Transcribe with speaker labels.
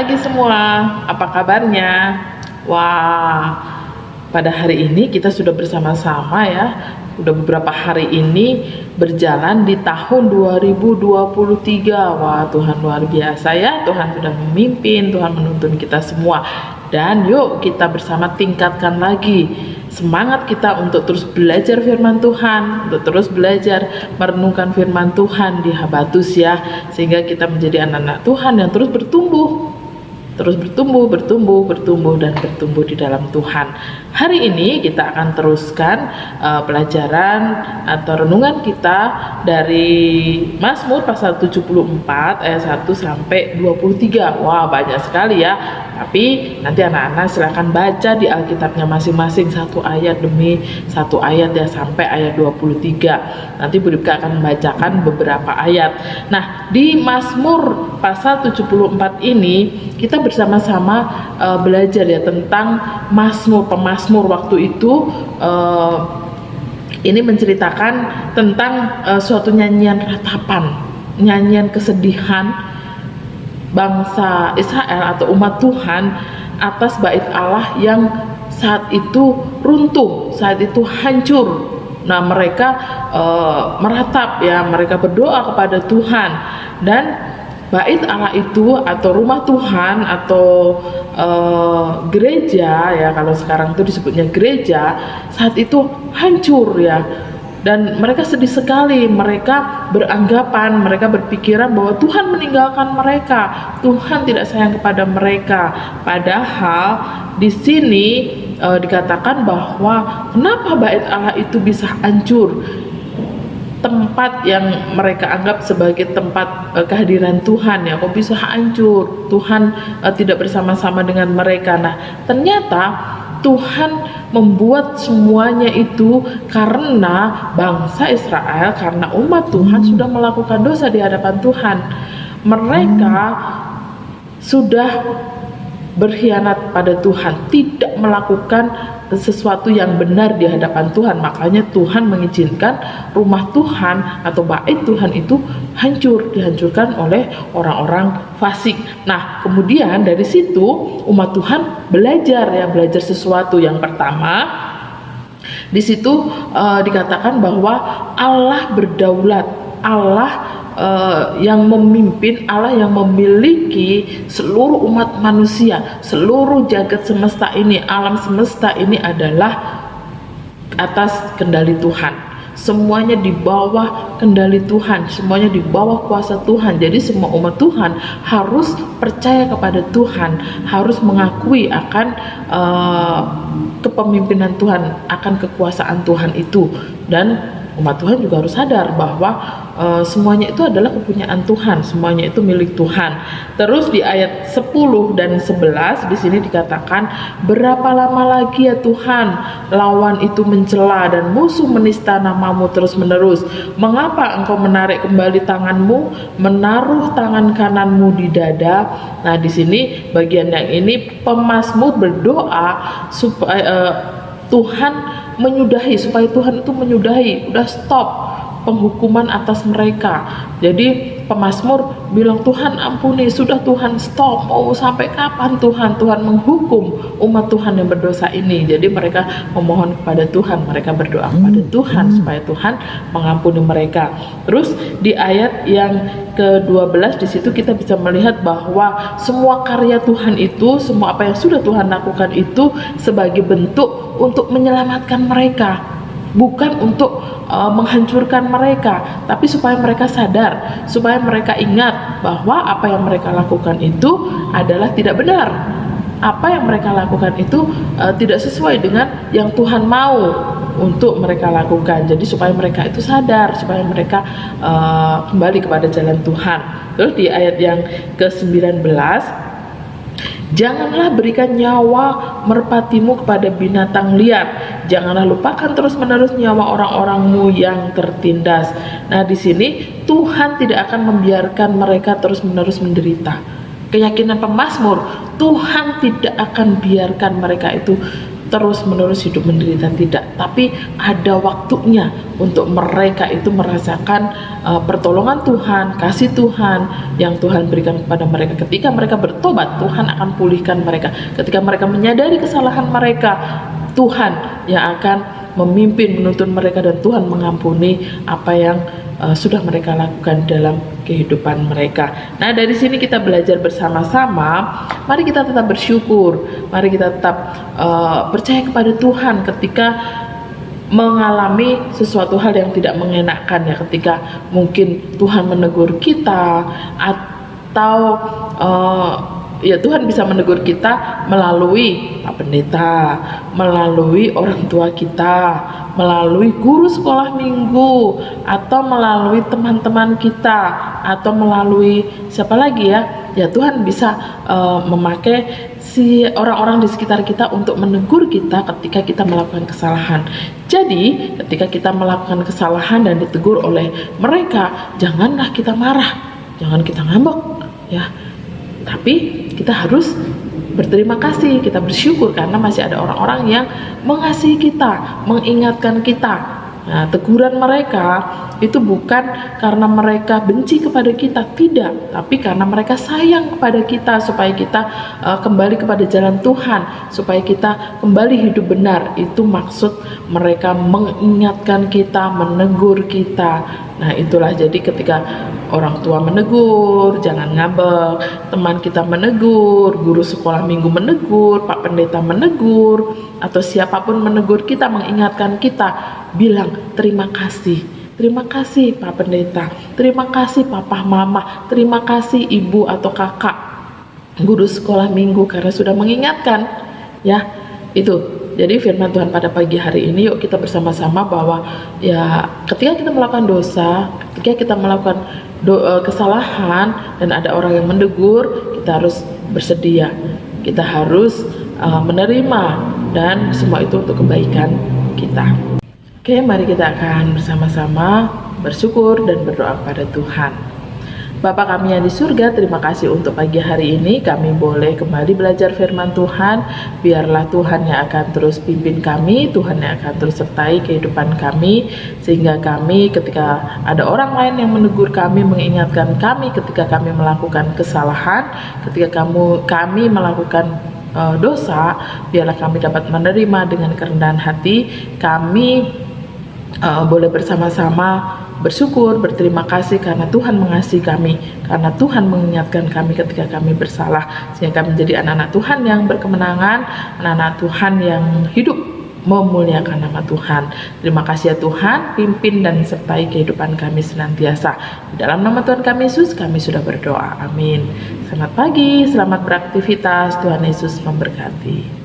Speaker 1: pagi semua, apa kabarnya? Wah, pada hari ini kita sudah bersama-sama ya. Udah beberapa hari ini berjalan di tahun 2023. Wah, Tuhan luar biasa ya. Tuhan sudah memimpin, Tuhan menuntun kita semua. Dan yuk kita bersama tingkatkan lagi semangat kita untuk terus belajar firman Tuhan, untuk terus belajar merenungkan firman Tuhan di Habatus ya, sehingga kita menjadi anak-anak Tuhan yang terus bertumbuh dan bertumbuh di dalam Tuhan. Hari ini kita akan teruskan pelajaran atau renungan kita dari Mazmur pasal 74 ayat 1 sampai 23. Wah, banyak sekali ya. Tapi nanti anak-anak silakan baca di Alkitabnya masing-masing satu ayat demi satu ayat ya, sampai ayat 23. Nanti Bu Ripka akan membacakan beberapa ayat. Nah, di Mazmur pasal 74 ini kita bersama-sama belajar ya tentang pemazmur waktu itu. Ini menceritakan tentang suatu nyanyian ratapan, nyanyian kesedihan bangsa Israel atau umat Tuhan atas bait Allah yang saat itu runtuh, saat itu hancur. Nah, mereka meratap ya, mereka berdoa kepada Tuhan, dan bait Allah itu atau rumah Tuhan atau gereja ya, kalau sekarang itu disebutnya gereja, saat itu hancur ya. Dan mereka sedih sekali, mereka berpikiran bahwa Tuhan meninggalkan mereka, Tuhan tidak sayang kepada mereka. Padahal di sini dikatakan bahwa kenapa bait Allah itu bisa hancur, tempat yang mereka anggap sebagai tempat kehadiran Tuhan ya, kok bisa hancur, Tuhan tidak bersama-sama dengan mereka. Nah, ternyata Tuhan membuat semuanya itu karena bangsa Israel, karena umat Tuhan sudah melakukan dosa di hadapan Tuhan. Mereka sudah berkhianat pada Tuhan, tidak melakukan sesuatu yang benar di hadapan Tuhan. Makanya Tuhan mengizinkan rumah Tuhan atau bait Tuhan itu dihancurkan oleh orang-orang fasik. Nah, kemudian dari situ umat Tuhan belajar sesuatu. Yang pertama, di situ dikatakan bahwa Allah berdaulat, Allah yang memimpin, Allah yang memiliki seluruh umat manusia, seluruh jagat semesta ini, alam semesta ini adalah atas kendali Tuhan. Semuanya di bawah kendali Tuhan, semuanya di bawah kuasa Tuhan. Jadi semua umat Tuhan harus percaya kepada Tuhan, harus mengakui akan kepemimpinan Tuhan, akan kekuasaan Tuhan itu. Dan umat Tuhan juga harus sadar bahwa semuanya itu adalah kepunyaan Tuhan, semuanya itu milik Tuhan. Terus di ayat 10 dan 11 di sini dikatakan, berapa lama lagi ya Tuhan lawan itu mencela dan musuh menista namamu terus-menerus? Mengapa engkau menarik kembali tanganmu, menaruh tangan kananmu di dada? Nah, di sini bagian yang ini pemazmur berdoa supaya Tuhan menyudahi, supaya Tuhan itu menyudahi, udah stop penghukuman atas mereka. Jadi pemazmur bilang, Tuhan ampuni, sudah Tuhan stop, mau sampai kapan Tuhan menghukum umat Tuhan yang berdosa ini? Jadi mereka memohon kepada Tuhan, mereka berdoa kepada Tuhan supaya Tuhan mengampuni mereka. Terus di ayat yang ke-12 di situ kita bisa melihat bahwa semua karya Tuhan itu, semua apa yang sudah Tuhan lakukan itu sebagai bentuk untuk menyelamatkan mereka, bukan untuk menghancurkan mereka, tapi supaya mereka sadar, supaya mereka ingat bahwa apa yang mereka lakukan itu adalah tidak benar, apa yang mereka lakukan itu tidak sesuai dengan yang Tuhan mau untuk mereka lakukan. Jadi supaya mereka itu sadar, supaya mereka kembali kepada jalan Tuhan. Terus di ayat yang ke-19, janganlah berikan nyawa merpatimu kepada binatang liar. Janganlah lupakan terus-menerus nyawa orang-orangmu yang tertindas. Nah, di sini Tuhan tidak akan membiarkan mereka terus-menerus menderita. Keyakinan pemazmur, Tuhan tidak akan biarkan mereka itu terus-menerus hidup menderita, tidak, tapi ada waktunya untuk mereka itu merasakan pertolongan Tuhan, kasih Tuhan yang Tuhan berikan kepada mereka. Ketika mereka bertobat, Tuhan akan pulihkan mereka. Ketika mereka menyadari kesalahan mereka, Tuhan yang akan memimpin, menuntun mereka, dan Tuhan mengampuni apa yang sudah mereka lakukan dalam kehidupan mereka. Nah, dari sini kita belajar bersama-sama. Mari kita tetap bersyukur, mari kita tetap percaya kepada Tuhan ketika mengalami sesuatu hal yang tidak mengenakan, ya, ketika mungkin Tuhan menegur kita, atau ya Tuhan bisa menegur kita melalui Pak Pendeta, melalui orang tua kita, melalui guru sekolah minggu, atau melalui teman-teman kita, atau melalui siapa lagi ya. Ya, Tuhan bisa memakai si orang-orang di sekitar kita untuk menegur kita ketika kita melakukan kesalahan. Jadi ketika kita melakukan kesalahan dan ditegur oleh mereka, janganlah kita marah, jangan kita ngambek, ya, tapi kita harus berterima kasih, kita bersyukur karena masih ada orang-orang yang mengasihi kita, mengingatkan kita. Nah, teguran mereka itu bukan karena mereka benci kepada kita, tidak, tapi karena mereka sayang kepada kita, supaya kita kembali kepada jalan Tuhan, supaya kita kembali hidup benar. Itu maksud mereka mengingatkan kita, menegur kita. Nah, itulah, jadi ketika orang tua menegur, jangan ngambek, teman kita menegur, guru sekolah minggu menegur, Pak Pendeta menegur, atau siapapun menegur kita, mengingatkan kita, bilang terima kasih. Terima kasih Pak Pendeta, terima kasih Papa Mama, terima kasih Ibu atau Kakak guru sekolah minggu karena sudah mengingatkan, ya. Itu jadi firman Tuhan pada pagi hari ini. Yuk kita bersama-sama bahwa ya ketika kita melakukan dosa, ketika kita melakukan kesalahan dan ada orang yang menegur, kita harus bersedia, kita harus menerima, dan semua itu untuk kebaikan kita. Oke, mari kita akan bersama-sama bersyukur dan berdoa kepada Tuhan. Bapa kami yang di surga, terima kasih untuk pagi hari ini kami boleh kembali belajar firman Tuhan. Biarlah Tuhan yang akan terus pimpin kami, Tuhan yang akan terus sertai kehidupan kami, sehingga kami ketika ada orang lain yang menegur kami, mengingatkan kami ketika kami melakukan kesalahan, ketika kami melakukan dosa, biarlah kami dapat menerima dengan kerendahan hati. Kami boleh bersama-sama bersyukur, berterima kasih karena Tuhan mengasihi kami, karena Tuhan mengingatkan kami ketika kami bersalah, sehingga kami menjadi anak-anak Tuhan yang berkemenangan, anak-anak Tuhan yang hidup memuliakan nama Tuhan. Terima kasih ya Tuhan, pimpin dan sertai kehidupan kami senantiasa. Di dalam nama Tuhan kami Yesus, kami sudah berdoa. Amin. Selamat pagi, selamat beraktivitas. Tuhan Yesus memberkati.